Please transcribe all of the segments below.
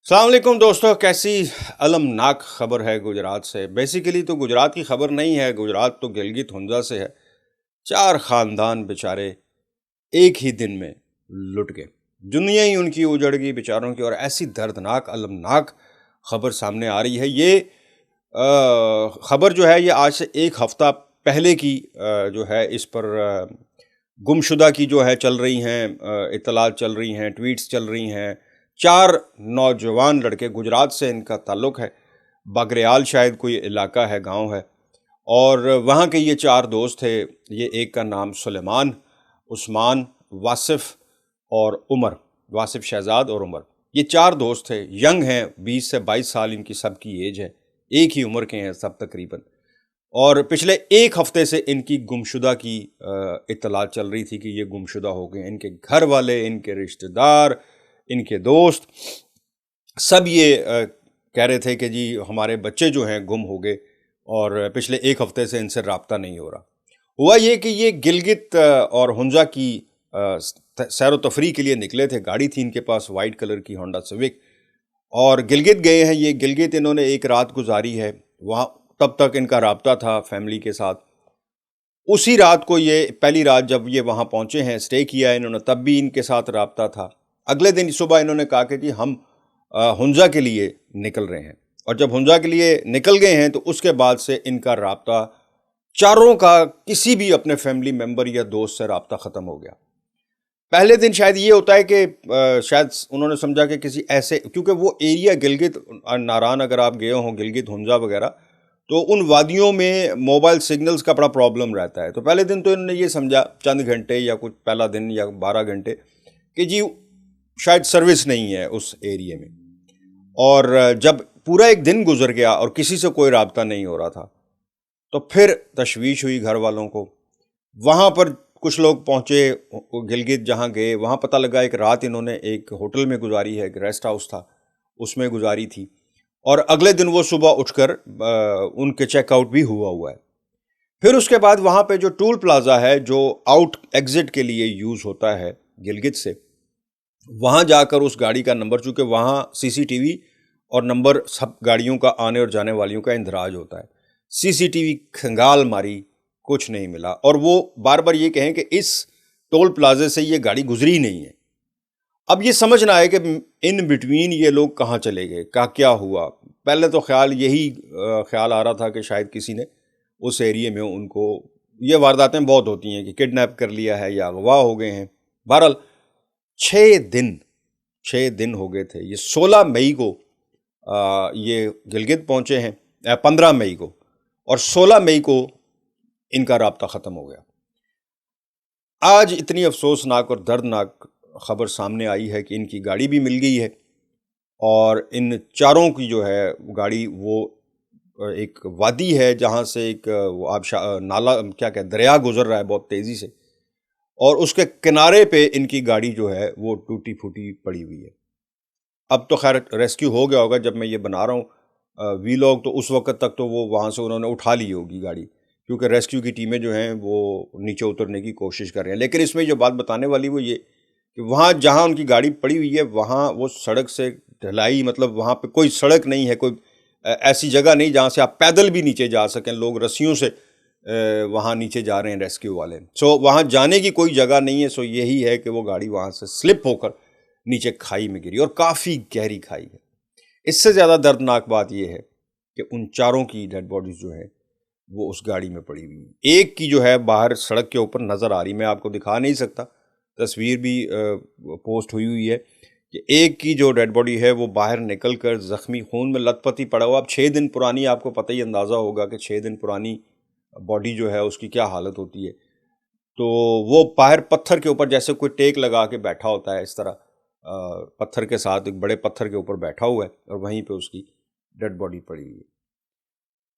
السلام علیکم دوستو، کیسی المناک خبر ہے گجرات سے۔ بیسیکلی تو گجرات کی خبر نہیں ہے، گجرات تو گلگت ہنزا سے ہے۔ 4 خاندان بیچارے ایک ہی دن میں لٹ گئے، دنیا ہی ان کی اجڑ گئی بیچاروں کی، اور ایسی دردناک المناک خبر سامنے آ رہی ہے۔ یہ خبر جو ہے یہ آج سے ایک ہفتہ پہلے کی جو ہے اس پر گمشدہ کی جو ہے چل رہی ہیں، اطلاعات چل رہی ہیں، ٹویٹس چل رہی ہیں۔ 4 نوجوان لڑکے، گجرات سے ان کا تعلق ہے، باگریال شاید کوئی علاقہ ہے، گاؤں ہے، اور وہاں کے یہ 4 دوست تھے۔ یہ ایک کا نام سلیمان، عثمان، واصف اور عمر، واصف شہزاد اور عمر۔ یہ 4 دوست تھے، ینگ ہیں، 20 سے 22 سال ان کی سب کی ایج ہے، ایک ہی عمر کے ہیں سب تقریباً۔ اور پچھلے ایک ہفتے سے ان کی گمشدہ کی اطلاع چل رہی تھی کہ یہ گمشدہ ہو گئے۔ ان کے گھر والے، ان کے رشتہ دار، ان کے دوست سب یہ کہہ رہے تھے کہ جی ہمارے بچے جو ہیں گم ہو گئے، اور پچھلے ایک ہفتے سے ان سے رابطہ نہیں ہو رہا۔ ہوا یہ کہ یہ گلگت اور ہنزا کی سیر و تفریح کے لیے نکلے تھے، گاڑی تھی ان کے پاس وائٹ کلر کی ہونڈا سیوک، اور گلگت گئے ہیں۔ یہ گلگت انہوں نے ایک رات گزاری ہے وہاں، تب تک ان کا رابطہ تھا فیملی کے ساتھ۔ اسی رات کو، یہ پہلی رات جب یہ وہاں پہنچے ہیں، اسٹے کیا ہے انہوں نے، تب بھی ان کے ساتھ رابطہ تھا۔ اگلے دن صبح انہوں نے کہا کہ جی ہم ہنزا کے لیے نکل رہے ہیں، اور جب ہنزا کے لیے نکل گئے ہیں تو اس کے بعد سے ان کا رابطہ چاروں کا کسی بھی اپنے فیملی ممبر یا دوست سے رابطہ ختم ہو گیا۔ پہلے دن شاید یہ ہوتا ہے کہ شاید انہوں نے سمجھا کہ کسی ایسے، کیونکہ وہ ایریا گلگت ناران اگر آپ گئے ہوں، گلگت ہنزا وغیرہ، تو ان وادیوں میں موبائل سگنلز کا بڑا پرابلم رہتا ہے۔ تو پہلے دن تو انہوں نے یہ سمجھا، چند گھنٹے یا کچھ پہلا دن یا 12 گھنٹے، کہ جی شاید سروس نہیں ہے اس ایریے میں۔ اور جب پورا ایک دن گزر گیا اور کسی سے کوئی رابطہ نہیں ہو رہا تھا، تو پھر تشویش ہوئی گھر والوں کو۔ وہاں پر کچھ لوگ پہنچے گلگت، جہاں گئے وہاں پتہ لگا ایک رات انہوں نے ایک ہوٹل میں گزاری ہے، ایک ریسٹ ہاؤس تھا اس میں گزاری تھی، اور اگلے دن وہ صبح اٹھ کر ان کے چیک آؤٹ بھی ہوا ہے۔ پھر اس کے بعد وہاں پہ جو ٹول پلازا ہے، جو آؤٹ ایگزٹ کے لیے یوز ہوتا ہے گلگت سے، وہاں جا کر اس گاڑی کا نمبر، چونکہ وہاں سی سی ٹی وی اور نمبر سب گاڑیوں کا آنے اور جانے والیوں کا اندراج ہوتا ہے، سی سی ٹی وی کھنگال ماری، کچھ نہیں ملا، اور وہ بار بار یہ کہیں کہ اس ٹول پلازے سے یہ گاڑی گزری نہیں ہے۔ اب یہ سمجھنا ہے کہ ان بٹوین یہ لوگ کہاں چلے گئے، کیا ہوا۔ پہلے تو یہی خیال آ رہا تھا کہ شاید کسی نے اس ایریے میں ان کو، یہ وارداتیں بہت ہوتی ہیں کہ کڈنیپ کر لیا ہے یا اغوا ہو گئے ہیں۔ بہرحال 6 دن ہو گئے تھے۔ یہ 16 مئی کو یہ گلگت پہنچے ہیں، 15 مئی کو، اور 16 مئی کو ان کا رابطہ ختم ہو گیا۔ آج اتنی افسوسناک اور دردناک خبر سامنے آئی ہے کہ ان کی گاڑی بھی مل گئی ہے، اور ان چاروں کی جو ہے گاڑی، وہ ایک وادی ہے جہاں سے ایک نالا، کیا کہ دریا گزر رہا ہے بہت تیزی سے، اور اس کے کنارے پہ ان کی گاڑی جو ہے وہ ٹوٹی پھوٹی پڑی ہوئی ہے۔ اب تو خیر ریسکیو ہو گیا ہوگا، جب میں یہ بنا رہا ہوں وی لاگ، تو اس وقت تک تو وہ وہاں سے انہوں نے اٹھا لی ہوگی گاڑی، کیونکہ ریسکیو کی ٹیمیں جو ہیں وہ نیچے اترنے کی کوشش کر رہے ہیں۔ لیکن اس میں جو بات بتانے والی وہ یہ کہ وہاں جہاں ان کی گاڑی پڑی ہوئی ہے، وہاں وہ سڑک سے ڈھلائی، مطلب وہاں پہ کوئی سڑک نہیں ہے، کوئی ایسی جگہ نہیں جہاں سے آپ پیدل بھی نیچے جا سکیں۔ لوگ رسیوں سے وہاں نیچے جا رہے ہیں ریسکیو والے، سو وہاں جانے کی کوئی جگہ نہیں ہے۔ سو یہی ہے کہ وہ گاڑی وہاں سے سلپ ہو کر نیچے کھائی میں گری، اور کافی گہری کھائی ہے۔ اس سے زیادہ دردناک بات یہ ہے کہ ان چاروں کی ڈیڈ باڈیز جو ہیں وہ اس گاڑی میں پڑی ہوئی ہیں۔ ایک کی جو ہے باہر سڑک کے اوپر نظر آ رہی، میں آپ کو دکھا نہیں سکتا، تصویر بھی پوسٹ ہوئی ہے کہ ایک کی جو ڈیڈ باڈی ہے وہ باہر نکل کر زخمی، خون میں لت پتی پڑا ہوا۔ اب 6 دن پرانی، آپ کو پتہ ہی اندازہ ہوگا کہ 6 دن پرانی باڈی جو ہے اس کی کیا حالت ہوتی ہے۔ تو وہ باہر پتھر کے اوپر جیسے کوئی ٹیک لگا کے بیٹھا ہوتا ہے، اس طرح پتھر کے ساتھ، ایک بڑے پتھر کے اوپر بیٹھا ہوا ہے، اور وہیں پہ اس کی ڈیڈ باڈی پڑی ہوئی ہے۔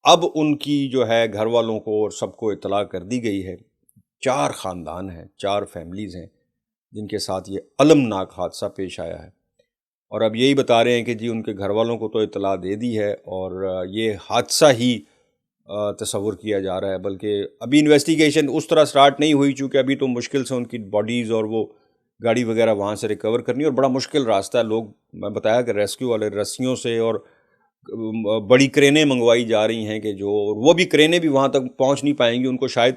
اب ان کی جو ہے گھر والوں کو اور سب کو اطلاع کر دی گئی ہے۔ 4 خاندان ہیں، 4 فیملیز ہیں جن کے ساتھ یہ المناک حادثہ پیش آیا ہے، اور اب یہی بتا رہے ہیں کہ جی ان کے گھر والوں کو تو اطلاع دے دی ہے، اور یہ حادثہ ہی تصور کیا جا رہا ہے، بلکہ ابھی انویسٹیگیشن اس طرح سٹارٹ نہیں ہوئی، چونکہ ابھی تو مشکل سے ان کی باڈیز اور وہ گاڑی وغیرہ وہاں سے ریکور کرنی، اور بڑا مشکل راستہ ہے. لوگ، میں بتایا کہ ریسکیو والے رسیوں سے اور بڑی کرینیں منگوائی جا رہی ہیں کہ جو، وہ بھی کرینیں بھی وہاں تک پہنچ نہیں پائیں گی، ان کو شاید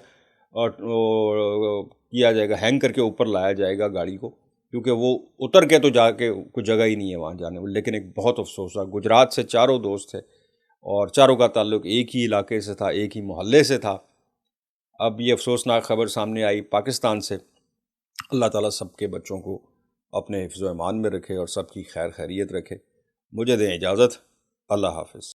کیا جائے گا، ہینگ کر کے اوپر لایا جائے گا گاڑی کو، کیونکہ وہ اتر کے تو جا کے کوئی جگہ ہی نہیں ہے وہاں جانے میں. لیکن ایک بہت افسوس ہے، گجرات سے چاروں دوست تھے اور چاروں کا تعلق ایک ہی علاقے سے تھا، ایک ہی محلے سے تھا. اب یہ افسوسناک خبر سامنے آئی پاکستان سے. اللہ تعالیٰ سب کے بچوں کو اپنے حفظ و امان میں رکھے اور سب کی خیر خیریت رکھے. مجھے دیں اجازت. اللہ حافظ.